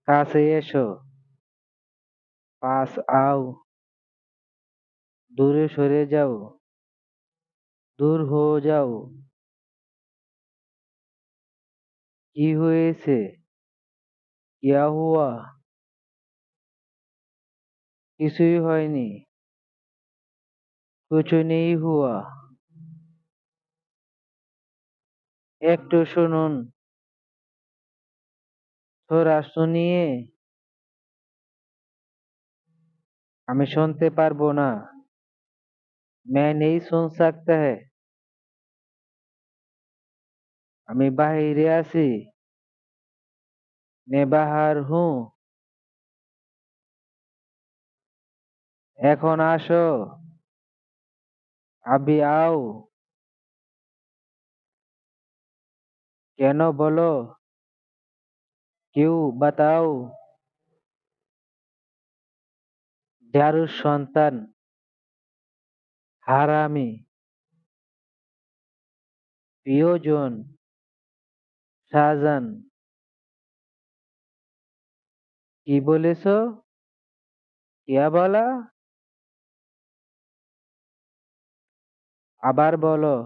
কাছে এসো, পাস আও, দূরে সরে যাও, দূর হো যাও। কি হয়েছে? কিয়া হুয়া? কিছুই হয়নি। কুছ নেই হুয়া। একটু শুনুন। থোড়া শুনিয়ে। আমি শুনতে পারবো না। मैं नहीं सुन सकता है। আমি বাহিরে আছি। मैं बाहर हूँ। এখন আসো। अभी आओ। কেন বলো? क्यों बताओ। জারুর সন্তান। হারামি। প্রিয়জন। শাহজান। কি বলেছো? কিয়া বলা? আবার বলো।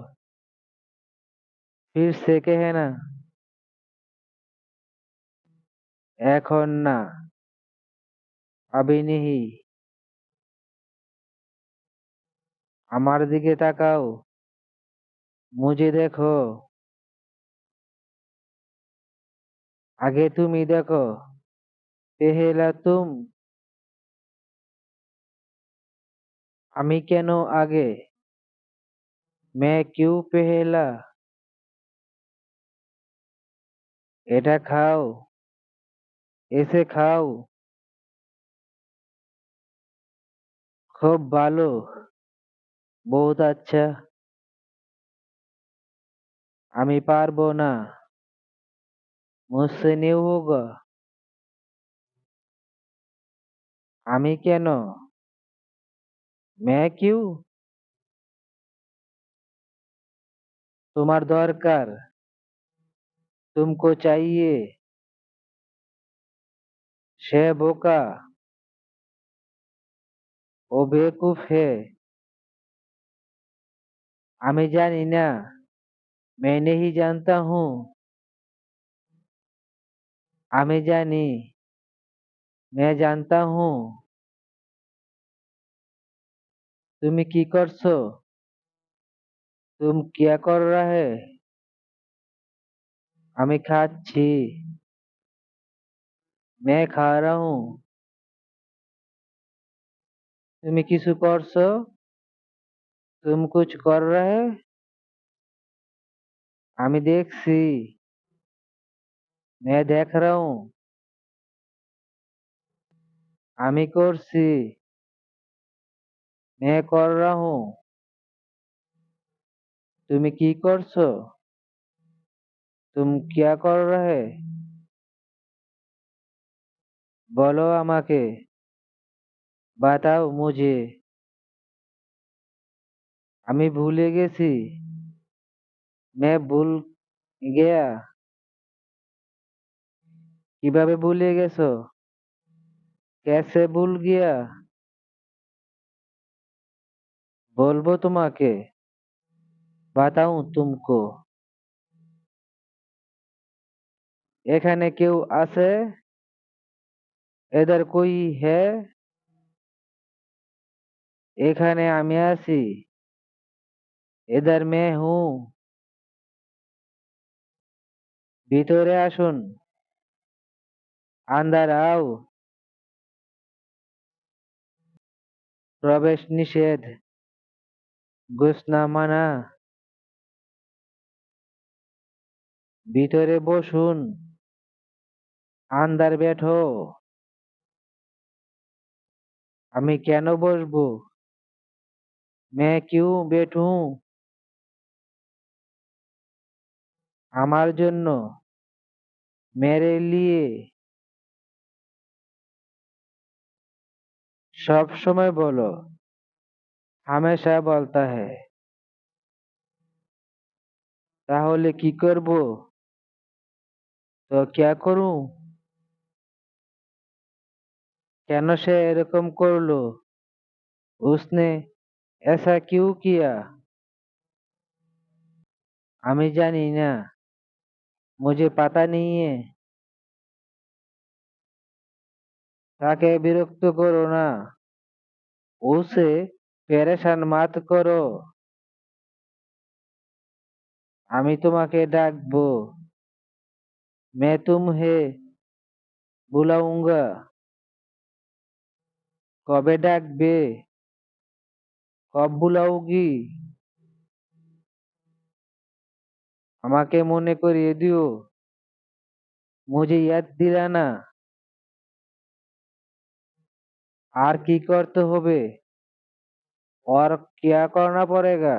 फिर से कहना। এখন না। अभी नहीं। আমার দিকে তাকাও। मुझे देखो। আগে তুমি দেখো। পেহেলা তুম। আমি কেন আগে? मैं क्यों पहला। এটা খাও। এসে খাও। খুব ভালো। বহুত আচ্ছা। আমি পারবো না। মুঝसे नहीं होगा। আমি কেন? मैं क्यों। তোমার দরকার। तुमको चाहिए। সে বোকা। ও বেকুফ হে। আমি জানি না। मैं नहीं जानता हूँ। আমি জানি। मैं जानता हूँ। তুমি কি করছো? तुम क्या कर रहे? আমি খাচ্ছি। मैं खा रहा हूँ। তুমি কিছু করছো? तुम कुछ कर रहे? আমি দেখছি। मैं देख रहा हूँ। আমি করছি। मैं कर रहा हूँ। তুমি কি করছো? तुम क्या कर रहे? বলো আমাকে। বাতাও মুঝে। আমি ভুলে গেছি। मैं भूल गया। কিভাবে ভুলে গেছো? कैसे भूल गया। বলবো তোমাকে। বাতাও তুমকো। এখানে কেউ আছে? এদের কই হে? এখানে আমি আছি। এদের মে হুঁ। ভিতরে আসুন। আন্দার আও। প্রবেশ নিষেধ। ঘোষণা মানা। ভিতরে বসুন। আন্দার বেঠো। আমি কেন বসবো? मैं क्यों बैठूं। আমার জন্য। मेरे लिए। সব সময় বলো। হামেশা বলতা है। তাহলে কি করব? তো क्या करूं? কেন সে এরকম করলো? उसने ऐसा क्यों किया? আমি জানি না। मुझे पता नहीं है। তাকে বিরক্ত করো না। उसे परेशान मत करो। আমি তোমাকে ডাকবো। मैं तुम्हें बुलाऊंगा। কবে ডাকবে? কব বুলাওগি? আমাকে মনে করিয়ে দিও। मुझे याद दिलाना। আর কি করতে হবে? और क्या करना पड़ेगा?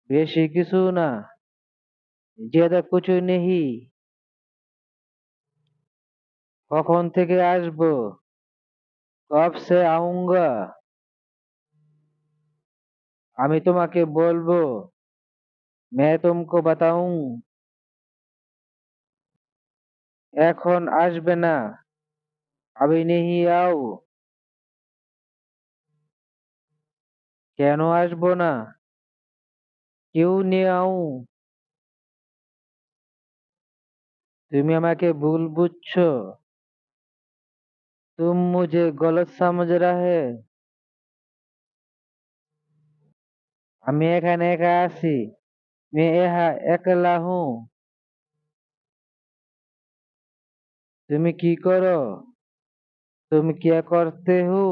বেশি কিছু না। ज्यादा कुछ नहीं। কখন থেকে আসবো? कब से आऊंगा? আমি তোমাকে বলবো। मैं तुमको बताऊं। এখন আসবে না। अभी नहीं आओ। কেন আসবো না? क्यों नहीं आऊं? তুমি আমাকে ভুল বুঝছো। तुम मुझे गलत समझ रहे। আমি এখানে একা আছি। मैं यहाँ একলা हूँ। তুমি কি করো? तुम क्या करते हो?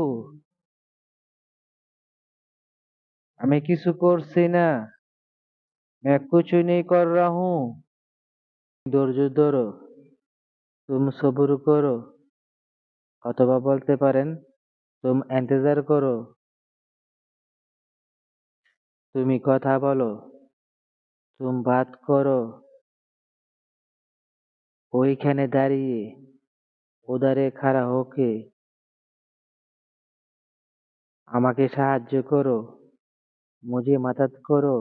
আমি কিছু করছি না। मैं कुछ नहीं कर रहा हूँ। ধৈর্য ধরো। तुम সবুর করো। অথবা বলতে পারেন तुम इंतजार करो। তুমি কথা বলো। तुम बात करो। ওইখানে দাঁড়িয়ে। ওধারে খাড়া হোকে। আমাকে সাহায্য করো। मुझे मदद करो।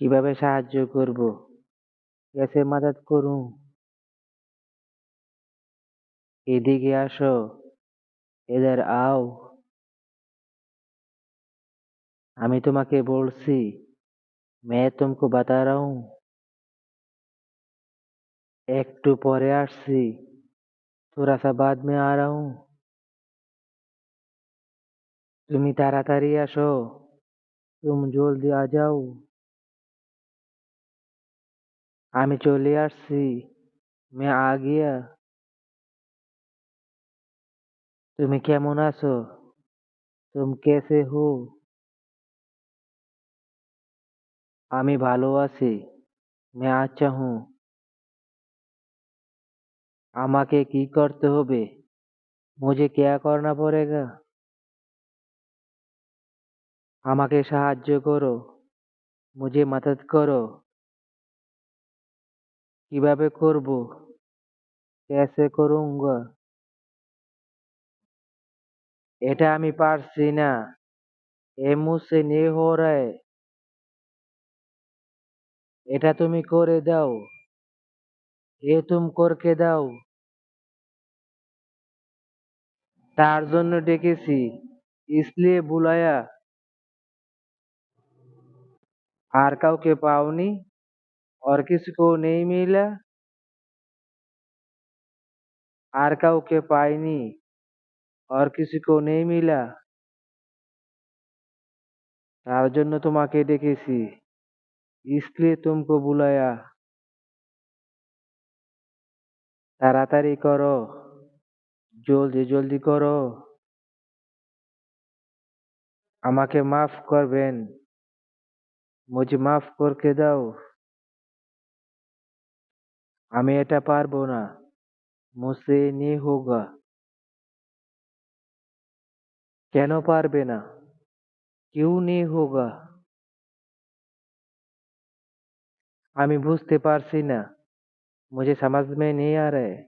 কিভাবে সাহায্য করব? कैसे मदद करूं? এদিকে আসো। এদের আও। আমি তোমাকে বলছি। मैं तुमको बता रहा हूँ। একটু পরে আসছি। थोड़ा सा बाद में आ रहा हूँ। তুমি তাড়াতাড়ি আসো। तुम जल्दी आ जाओ। আমি চলে আসছি। मैं आ गया। তুমি কেমন আছো? तुम कैसे हो? আমি ভালো আছি। मैं अच्छा हूँ। আমাকে কি করতে হবে? मुझे क्या करना पड़ेगा? আমাকে সাহায্য করো। मुझे मदद करो। কিভাবে করব? कैसे करूँगा? এটা আমি পারছি না। এ মুঝसे नहीं हो रहा है। এটা তুমি করে দাও। এ তুম করকে দাও। তার জন্য ডেকেছি। इसलिए बुलाया। আর কাউকে পাওনি? और किसी को नहीं मिला? আর কাউকে পাইনি। और किसी को नहीं मिला। তার জন্য তোমাকে ডেকেছি। इसलिए तुमको बुलाया। তাড়াতাড়ি করো। জলদি জলদি করো। আমাকে মাফ করবেন। मुझे माफ করকে দাও। আমি এটা পারবো না। मुझसे नहीं होगा। কেন পারবে না? क्यों नहीं होगा? আমি বুঝতে পারছি না। मुझे समझ में नहीं आ रहा है।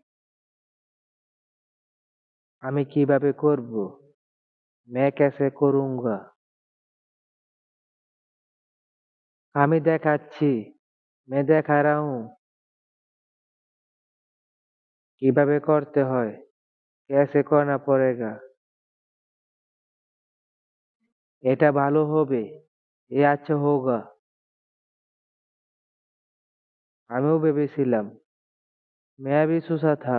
আমি কিভাবে করব? मैं कैसे करूँगा? আমি দেখাচ্ছি। मैं देखा रहा हूँ। কিভাবে করতে হয়, कैसे करना पड़ेगा। এটা ভালো হবে, এ আচ্ছা হোগা। আমিও ভেবেছিলাম, मैं भी सोचा था।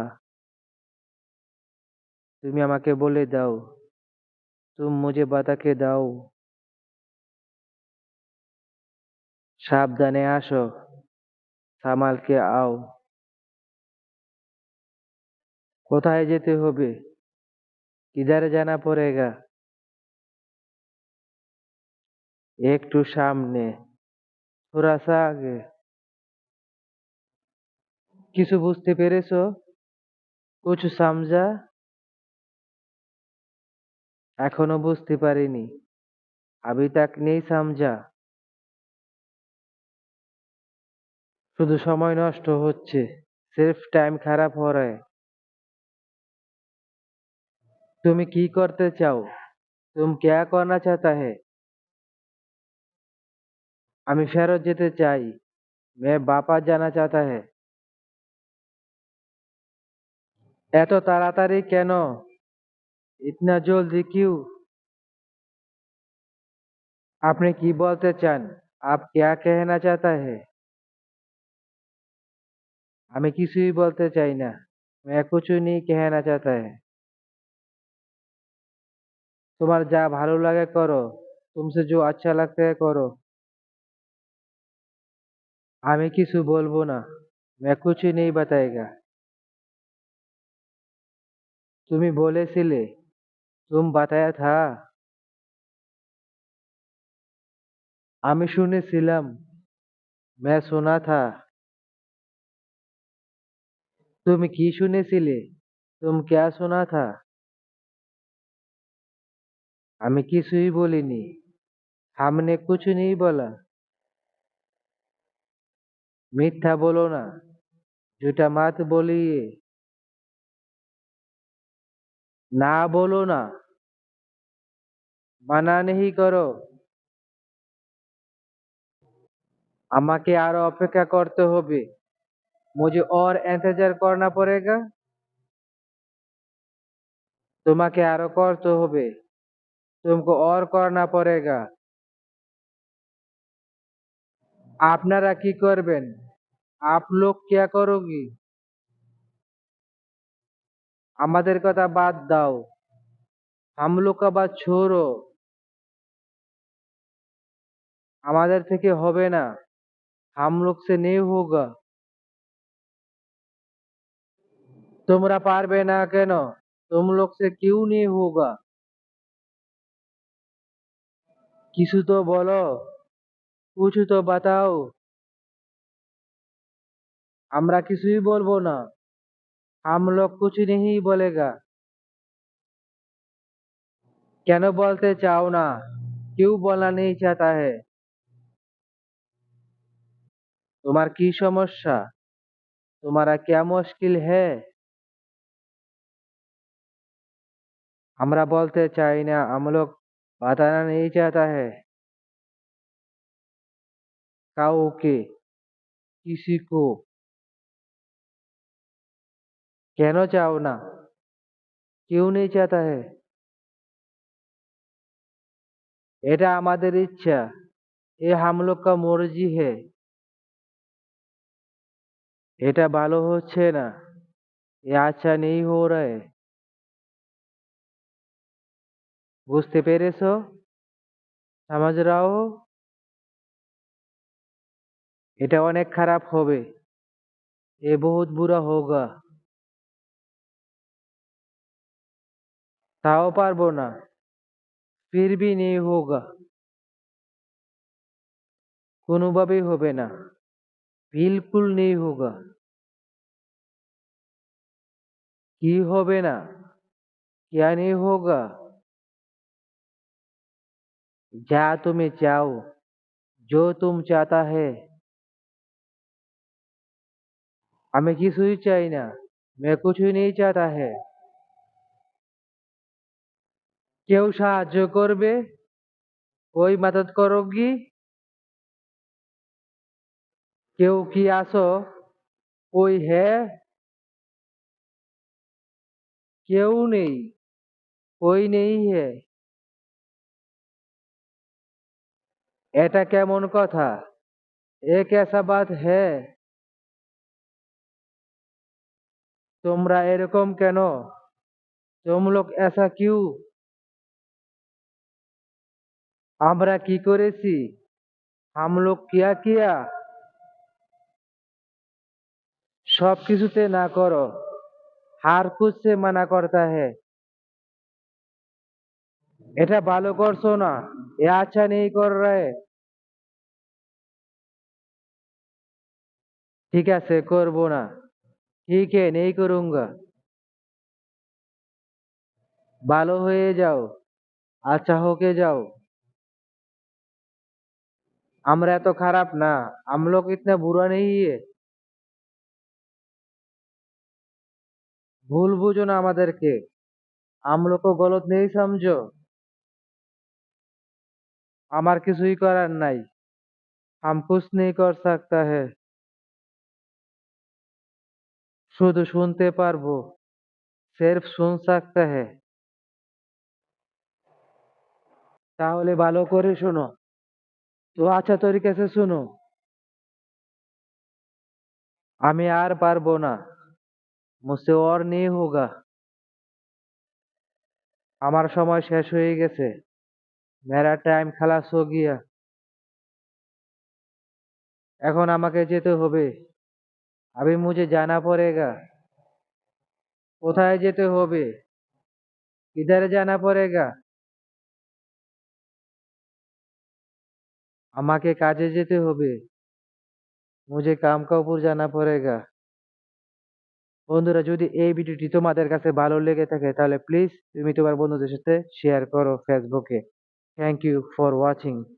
তুমি আমাকে বলে দাও, तुम मुझे बता के দাও। সাবধানে আসো, সামাল কে আও। কোথায় যেতে হবে, কিধার জানা পড়েগা। একটু সামনে, থোড়া সা আগে। কিছু বুঝতে পেরেছো, কুছ সামজা। এখনো বুঝতে পারিনি, আবি তাক নেই সামজা। শুধু সময় নষ্ট হচ্ছে, সির্ফ টাইম খারাপ हो रहा है। তুমি কি করতে চাও, तुम क्या करना चाहता है। আমি ফেরত যেতে চাই, मैं वापस जाना चाहता है। এত তাড়াতাড়ি কেন, इतना जल्दी क्यों। আপনি কি বলতে চান, आप क्या कहना चाहता है। আমি কিছুই বলতে চাই না, मैं कुछ नहीं कहना चाहता है। তোমার যা ভালো লাগে করো, तुमसे जो अच्छा लगता है করো। আমি কিছু বলবো না, मैं कुछ नहीं बताएगा। তুমি বলেছিলে, तुम बताया था। আমি শুনেছিলাম, मैं सुना था। তুমি কি শুনেছিলে, तुम क्या सुना था। আমি কিছুই বলিনি, हमने कुछ नहीं बोला। মিথ্যা বলো না, झूठा मत बोलिए। না বলো না, মানা नहीं करो। আমাকে আরো অপেক্ষা করতে হবে, मुझे और इंतजार करना पड़ेगा। তোমাকে আরো করতে হবে, तुमको और करना पड़ेगा। আপনারা কি করবেন, आप लोग क्या करोगी। আমাদের কথা বাদ দাও, हम लोग का बात छोड़ो। আমাদের থেকে হবে না, हम लोग से नहीं होगा। তোমরা পারবে না কেন, तुम लोग से क्यों नहीं होगा। কিছু তো বলো, कुछ तो बताओ। আমরা কিছুই বলবো না, हम लोग कुछ नहीं बोलेगा। কেন বলতে চাও না, क्यों बोलना नहीं चाहता है। তোমার কি সমস্যা, तुम्हारा क्या मुश्किल है। আমরা বলতে চাই না, हम लोग बताना नहीं चाहता है। কাউকে, किसी को। কেন চাও না, क्यों नहीं चाहता है। এটা আমাদের ইচ্ছা, ये हम लोग का मर्जी है। এটা ভালো হচ্ছে না, ये अच्छा नहीं हो रहा है। বুঝতে পেরেছো, समझ रहा हो। এটা অনেক খারাপ হবে, ये बहुत बुरा होगा। তাও পারবো না, फिर भी नहीं होगा। কোনোভাবেই হবে না, बिल्कुल नहीं होगा। কি হবে না, क्या नहीं होगा। যা তুমি চাও, जो तुम चाहता है। আমি কিছুই চাই না, मैं कुछ नहीं चाहता है। কেউ সাহায্য করবে, कोई मदद करोगी। কেউ কি আসো, कोई है। क्यों नहीं? कोई नहीं है। এটা কেমন কথা? এ कैसा बात है? তোমরা এরকম কেন? तुम लोग ऐसा क्यों? আমরা কি করেছি? हम लोग क्या किया? সব কিছুতে না করো। हर कुछ से मना करता है। এটা ভালো করছো না। ये अच्छा नहीं कर रहे। ঠিক আছে, করব না। ठीक है, नहीं करूंगा। ভালো হয়ে যাও। अच्छा होके जाओ। আমরা এত খারাপ না। हम लोग इतना बुरा नहीं है। ভুল বুঝো না আমাদেরকে। हम लोग को गलत नहीं समझो। আমার কিছুই করার নাই। हम कुछ नहीं कर सकता है। শুধু শুনতে পারবো। सिर्फ सुन सकता है। তাহলে ভালো করে শোনো। তো अच्छा तरीके से सुनो। আমি আর পারবো না। मुझसे और नहीं होगा। আমার সময় শেষ হয়ে গেছে। मेरा टाइम खलास हो गया। এখন আমাকে যেতে হবে। अभी मुझे जाना पड़ेगा। কোথায় যেতে হবে? किधर जाना पड़ेगा? আমাকে কাজে যেতে হবে। मुझे काम का ऊपर जाना पड़ेगा। বন্ধুরা, যদি এই ভিডিওটি তোমাদের কাছে ভালো লেগে থাকে তাহলে প্লিজ তুমি তোমার বন্ধুদের সাথে শেয়ার করো ফেসবুকে। Thank you for watching.